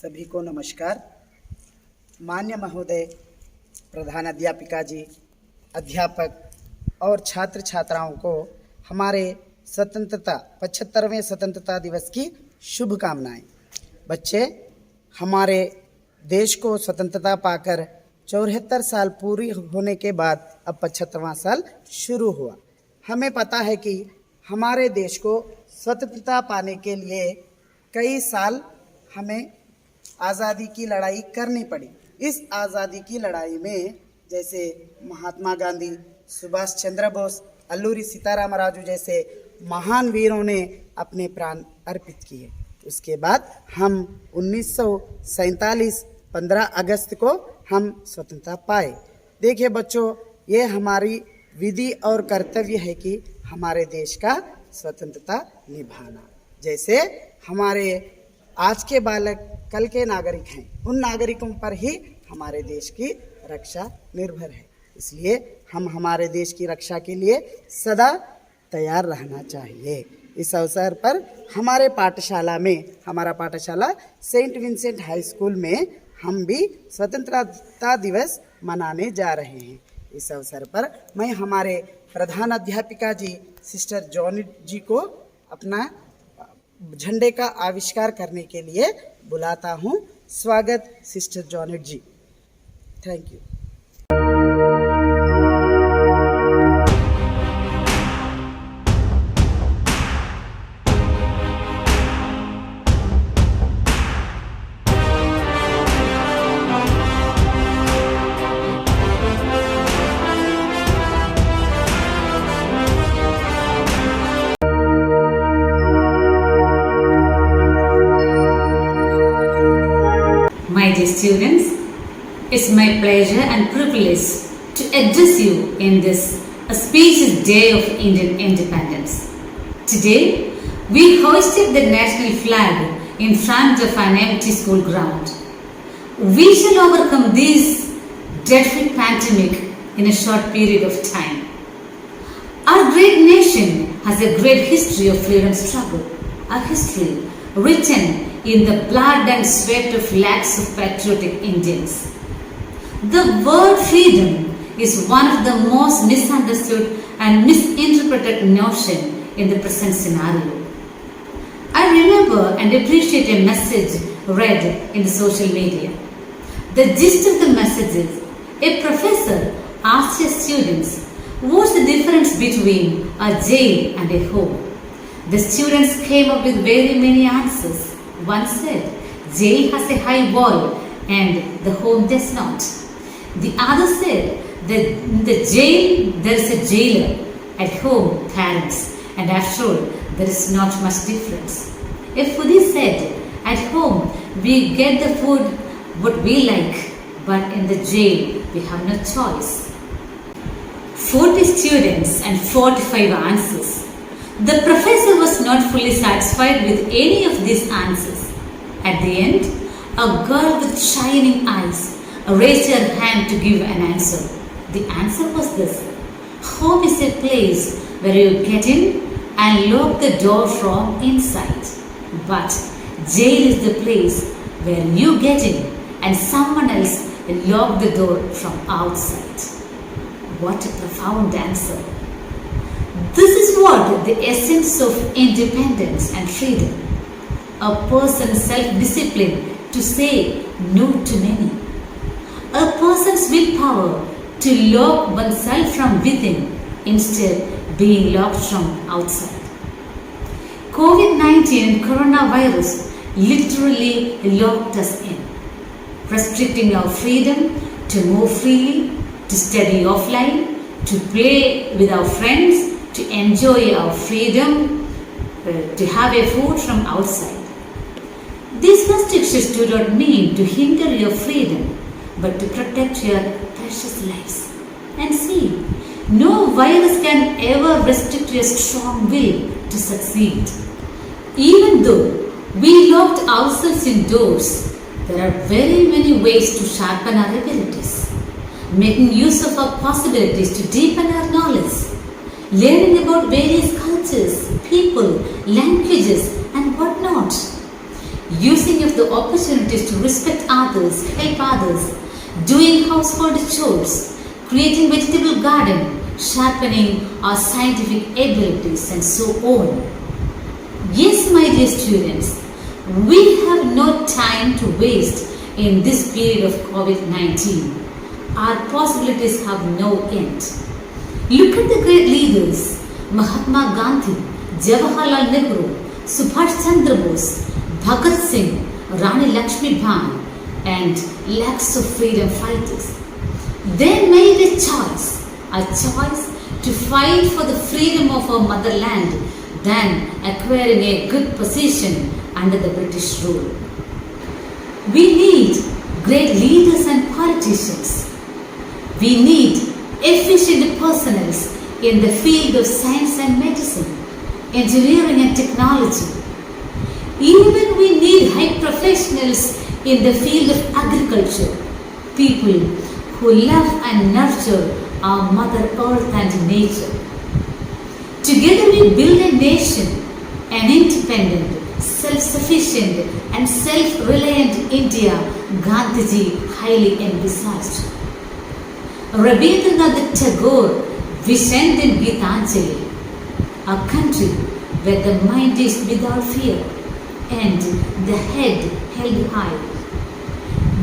सभी को नमस्कार। मान्य महोदय, प्रधान अध्यापिका जी, अध्यापक और छात्र छात्राओं को हमारे 75वें स्वतंत्रता दिवस की शुभकामनाएं। बच्चे, हमारे देश को स्वतंत्रता पाकर 74 साल पूरी होने के बाद अब 75वां साल शुरू हुआ। हमें पता है कि हमारे देश को स्वतंत्रता पाने के लिए कई साल हमें आज़ादी की लड़ाई करनी पड़ी। इस आज़ादी की लड़ाई में जैसे महात्मा गांधी, सुभाष चंद्र बोस, अल्लूरी सीताराम राजू जैसे महान वीरों ने अपने प्राण अर्पित किए। उसके बाद हम 1947 15 अगस्त को हम स्वतंत्रता पाए। देखिए बच्चों, ये हमारी विधि और कर्तव्य है कि हमारे देश का स्वतंत्रता निभाना। जैसे हमारे आज के बालक कल के नागरिक हैं, उन नागरिकों पर ही हमारे देश की रक्षा निर्भर है। इसलिए हम हमारे देश की रक्षा के लिए सदा तैयार रहना चाहिए। इस अवसर पर हमारे पाठशाला में, हमारा पाठशाला सेंट विंसेंट हाई स्कूल में हम भी स्वतंत्रता दिवस मनाने जा रहे हैं। इस अवसर पर मैं हमारे प्रधान अध्यापिका जी सिस्टर जॉनेट जी को अपना झंडे का आविष्कार करने के लिए बुलाता हूँ। स्वागत sister Janet ji. Thank you. My dear students, it's my pleasure and privilege to address you in this auspicious day of Indian independence. Today, we hoisted the national flag in front of an empty school ground. We shall overcome this dreadful pandemic in a short period of time. Our great nation has a great history of freedom struggle, a history written in the blood and sweat of lakhs of patriotic Indians. The word freedom is one of the most misunderstood and misinterpreted notion in the present scenario. I remember and appreciate a message read in the social media. The gist of the message is, a professor asked his students, what's the difference between a jail and a home? The students came up with very many answers. One said, jail has a high wall and the home does not. The other said, that in the jail there is a jailer, at home parents, and after all there is not much difference. A foodie said, at home we get the food what we like, but in the jail we have no choice. 40 students and 45 answers. The professor was not fully satisfied with any of these answers. At the end, a girl with shining eyes raised her hand to give an answer. The answer was this: home is a place where you get in and lock the door from inside. But jail is the place where you get in and someone else lock the door from outside. What a profound answer. This is what the essence of independence and freedom. A person's self-discipline to say no to many. A person's willpower to lock oneself from within instead being locked from outside. COVID-19 and coronavirus literally locked us in, restricting our freedom to move freely, to study offline, to play with our friends, to enjoy our freedom, to have a food from outside. These restrictions do not mean to hinder your freedom, but to protect your precious lives. And see, no virus can ever restrict your strong will to succeed. Even though we locked ourselves indoors, there are very many ways to sharpen our abilities, making use of our possibilities to deepen our knowledge, learning about various cultures, people, languages and whatnot. using of the opportunities to respect others, help others, doing household chores, creating vegetable garden, sharpening our scientific abilities and so on. Yes, my dear students, we have no time to waste in this period of COVID-19. Our possibilities have no end. Look at the great leaders, Mahatma Gandhi, Jawaharlal Nehru, Subhash Chandra Bose, Bhagat Singh, Rani Lakshmi Bai, and lakhs of freedom fighters. They made a choice to fight for the freedom of our motherland than acquiring a good position under the British rule. We need great leaders and politicians. We need efficient personnel in the field of science and medicine, engineering and technology. Even we need high professionals in the field of agriculture, people who love and nurture our Mother Earth and nature. Together we build a nation, an independent, self-sufficient and self-reliant India Gandhiji highly emphasized. Rabindranath Tagore visioned in Gitanjali, a country where the mind is without fear and the head held high,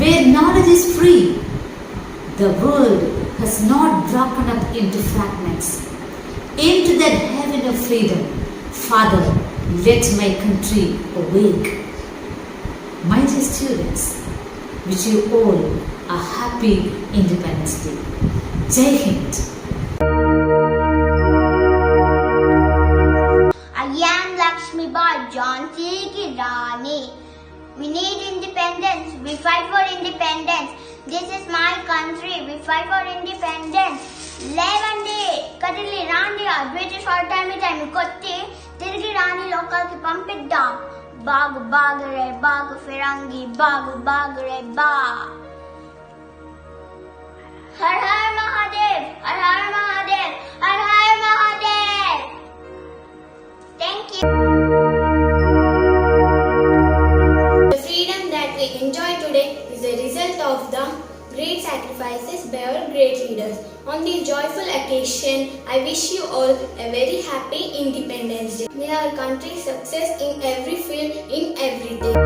where knowledge is free. The world has not broken up into fragments. Into that heaven of freedom, Father, let my country awake. My dear students, wish you all a happy Independence Day. Jai Hind. I am Lakshmi Bai, Jhansi ki Rani. We need independence. We fight for independence. This is my country. We fight for independence. లేవండి కదిలి రాండి British వాళ్ళ time కొట్టి తిరిగి రాని లోకాలకి పంపిద్దాం బాగు బాగరే బాగు ఫిరంగి బాగు బాగరే బా her her Mahadev her her Mahadev her her Mahadev thank you The freedom that we enjoy today is a result of the great sacrifices by our great leaders. On this joyful occasion, I wish you all a very happy Independence Day. May our country success in every field, in every day.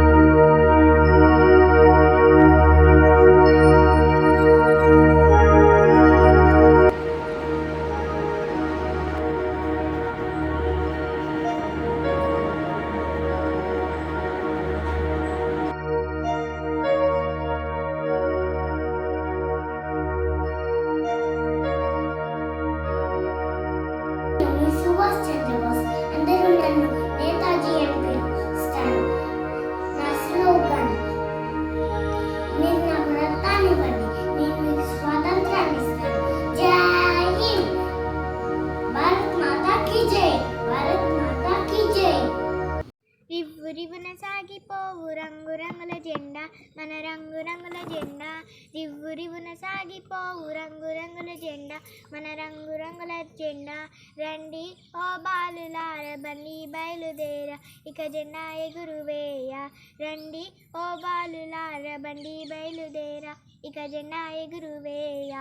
Subhash Chandrabose అందరూ నన్ను నేతాజీ అని పిలుస్తారు. నా slogan మీరు నాకు రక్తాన్ని ఇవ్వండి, నేను మీకు స్వాతంత్రాన్ని ఇస్తాను. జై హింద్. భారత్ మాతా కీ జై. భారత్ మాతా కీ జై. రివ్వురివున సాగిపోవు రంగు రంగుల జెండా మన రంగు రంగుల జెండా రివ్వురివున సాగిపోవు రంగు రంగుల జెండా మన రంగు రంగుల జెండా రండి ఓ బాలులార బండి బయలుదేర ఇక జెండా ఎగురువేయ రండి ఓ బాలులార బండి బయలుదేర ఇక జెండా ఎగురువేయ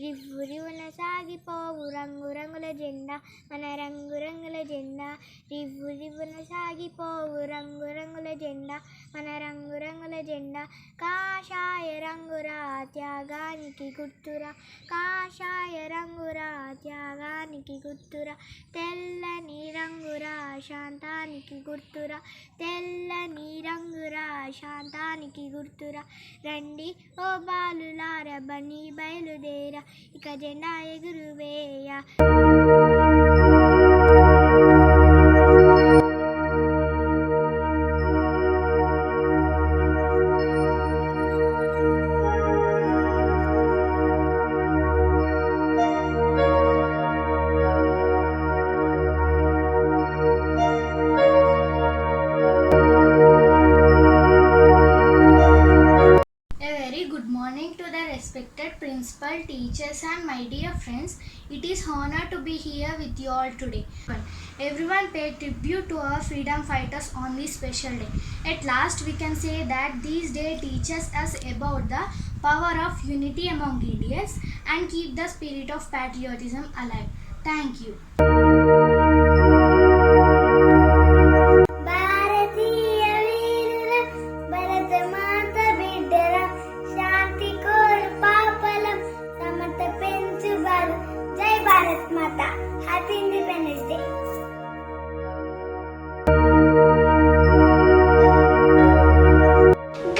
రివ్వురివున సాగిపోవు రంగు రంగుల జెండా మన రంగు రంగుల జెండా రివ్వురివున సాగిపోవు రంగు రంగుల జెండా మన రంగు రంగుల జెండా కాషాయ రంగురా త్యాగానికి గుర్తురా కాషాయ రంగురా త్యాగానికి గుర్తురా తెల్లని రంగురా శాంతానికి గుర్తురా తెల్లని రంగురా శాంతానికి గుర్తురా రండి ఓ బాలులార బని బయలుదేర ఇక జెండా ఎగురువేయ. A very good morning to the respected principal, teachers and my dear friends, it is honor to be here with you all today. Everyone paid tribute to our freedom fighters on this special day. At last we can say that this day teaches us about the power of unity among Indians and keep the spirit of patriotism alive. Thank you. భారతీయ వీరుల భరత మాత బిడ్డల శాంతి కోరు పాపలం సమత పెంచువారు జై భారత్ మాత. Happy independence day.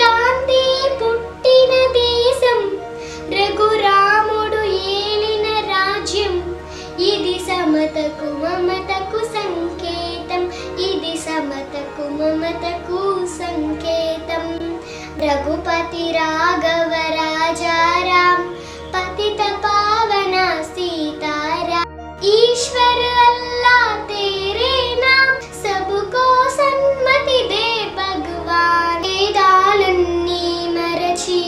Gandhi పుట్టిన దేశం, రఘురాముడు ఏలిన రాజ్యం, ఇది సమతకు మమతకు సంకేతం, ఇది సమతకు మమతకు సంకేతం. రఘుపతి రాఘవ రాజారాం, పతిత పావన సీతారాం, ईश्वर अल्लाह तेरे नाम, सबको सन्मति दे भगवान. వేదాలన్నీ మరచి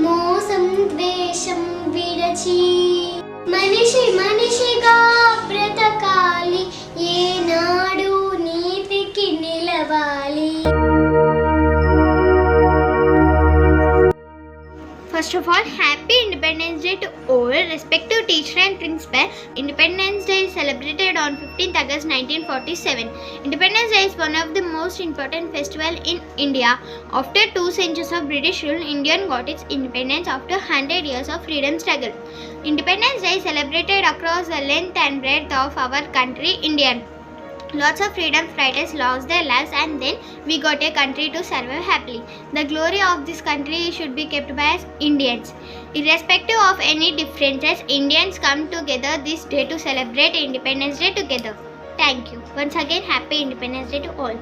మోసం ద్వేషం విడచి మనిషి మనిషిగా బ్రతకాలి, ఏనాడు నీతికి నిలవాలి. First of all, happy Independence Day to all respective teacher and principal. Independence Day is celebrated on 15th August 1947. Independence Day is one of the most important festival in India. After 2 centuries of British rule, India got its independence after 100 years of freedom struggle. Independence Day is celebrated across the length and breadth of our country, India. Lots of freedom fighters lost their lives and then we got a country to survive happily. The glory of this country should be kept by us Indians. Irrespective of any differences, Indians come together this day to celebrate Independence Day together. Thank you. Once again, happy Independence Day to all.